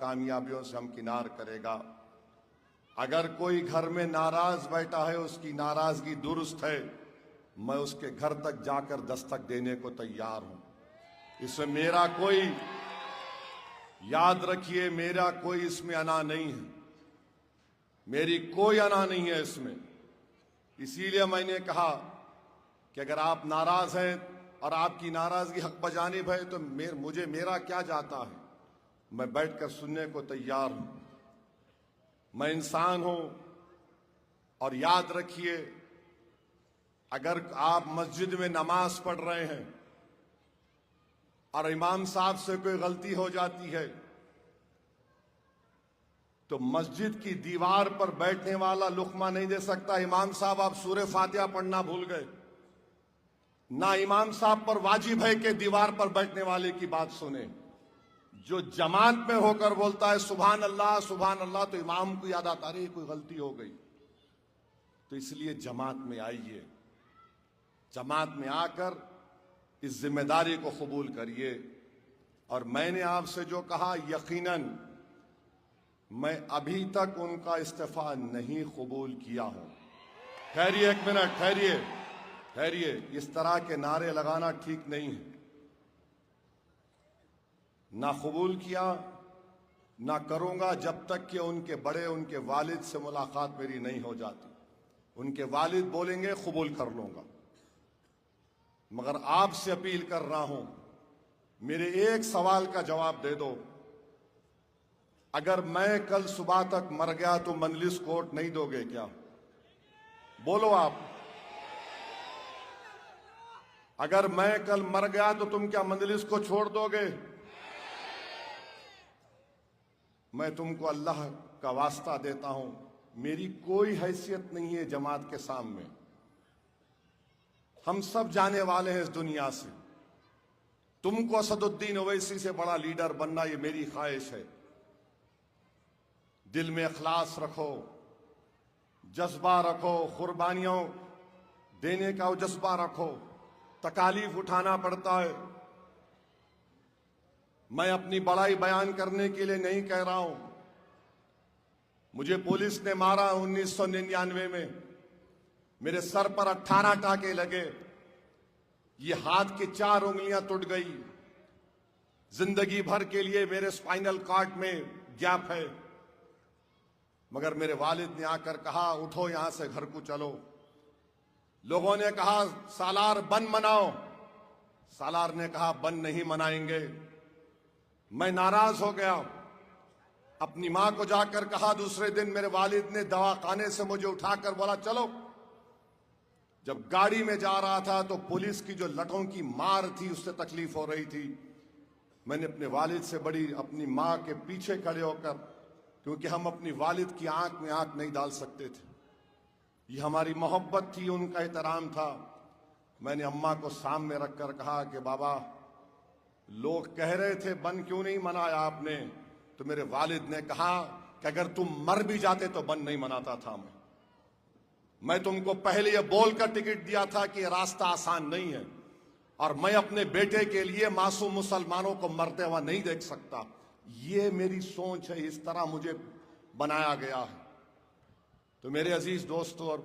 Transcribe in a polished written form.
ناکامیابیوں سے ہمکنار کرے گا۔ اگر کوئی گھر میں ناراض بیٹھا ہے، اس کی ناراضگی درست ہے، میں اس کے گھر تک جا کر دستک دینے کو تیار ہوں۔ اس میں میرا کوئی، یاد رکھیے، میرا کوئی اس میں انا نہیں ہے، میری کوئی انا نہیں ہے اس میں۔ اسی لیے میں نے کہا کہ اگر آپ ناراض ہیں اور آپ کی ناراضگی حق بجانب ہے تو مجھے میرا کیا جاتا ہے، میں بیٹھ کر سننے کو تیار ہوں۔ میں انسان ہوں، اور یاد رکھیے، اگر آپ مسجد میں نماز پڑھ رہے ہیں اور امام صاحب سے کوئی غلطی ہو جاتی ہے تو مسجد کی دیوار پر بیٹھنے والا لقمہ نہیں دے سکتا، امام صاحب آپ سورہ فاتحہ پڑھنا بھول گئے۔ نہ امام صاحب پر واجب ہے کہ دیوار پر بیٹھنے والے کی بات سنیں۔ جو جماعت میں ہو کر بولتا ہے سبحان اللہ سبحان اللہ، تو امام کو یاد آتا ہے کوئی غلطی ہو گئی۔ تو اس لیے جماعت میں آئیے، جماعت میں آ کر اس ذمہ داری کو قبول کریے۔ اور میں نے آپ سے جو کہا، یقیناً میں ابھی تک ان کا استعفیٰ نہیں قبول کیا ہوں۔ ٹھہریے ایک منٹ، ٹھہریے، اس طرح کے نعرے لگانا ٹھیک نہیں ہے۔ نہ قبول کیا، نہ کروں گا جب تک کہ ان کے بڑے، ان کے والد سے ملاقات میری نہیں ہو جاتی۔ ان کے والد بولیں گے قبول کر لوں گا، مگر آپ سے اپیل کر رہا ہوں، میرے ایک سوال کا جواب دے دو۔ اگر میں کل صبح تک مر گیا تو مجلس کوٹ نہیں دو گے کیا؟ بولو آپ۔ اگر میں کل مر گیا تو تم کیا مجلس کو چھوڑ دو گے؟ میں تم کو اللہ کا واسطہ دیتا ہوں، میری کوئی حیثیت نہیں ہے جماعت کے سامنے۔ ہم سب جانے والے ہیں اس دنیا سے۔ تم کو اسد الدین اویسی سے بڑا لیڈر بننا، یہ میری خواہش ہے۔ دل میں اخلاص رکھو، جذبہ رکھو، قربانیوں دینے کا وہ جذبہ رکھو۔ تکالیف اٹھانا پڑتا ہے۔ میں اپنی بڑائی بیان کرنے کے لیے نہیں کہہ رہا ہوں۔ مجھے پولیس نے مارا 1999 میں، میرے سر پر 18 ٹانکے لگے، یہ ہاتھ کی 4 انگلیاں ٹوٹ گئی، زندگی بھر کے لیے میرے اسپائنل کارڈ میں گیپ ہے۔ مگر میرے والد نے آ کر کہا اٹھو یہاں سے، گھر کو چلو۔ لوگوں نے کہا سالار بند مناؤ، سالار نے کہا بند نہیں منائیں گے۔ میں ناراض ہو گیا، اپنی ماں کو جا کر کہا۔ دوسرے دن میرے والد نے دواخانے سے مجھے اٹھا کر بولا چلو۔ جب گاڑی میں جا رہا تھا تو پولیس کی جو لٹوں کی مار تھی اس سے تکلیف ہو رہی تھی۔ میں نے اپنے والد سے بڑی، اپنی ماں کے پیچھے کھڑے ہو کر، کیونکہ ہم اپنی والد کی آنکھ میں آنکھ نہیں ڈال سکتے تھے، یہ ہماری محبت تھی، ان کا احترام تھا۔ میں نے اماں کو سامنے رکھ کر کہا کہ بابا، لوگ کہہ رہے تھے بند کیوں نہیں منایا آپ نے؟ تو میرے والد نے کہا کہ اگر تم مر بھی جاتے تو بند نہیں مناتا تھا میں تم کو پہلے یہ بول کر ٹکٹ دیا تھا کہ یہ راستہ آسان نہیں ہے، اور میں اپنے بیٹے کے لیے معصوم مسلمانوں کو مرتے ہوا نہیں دیکھ سکتا۔ یہ میری سوچ ہے، اس طرح مجھے بنایا گیا ہے۔ تو میرے عزیز دوستوں اور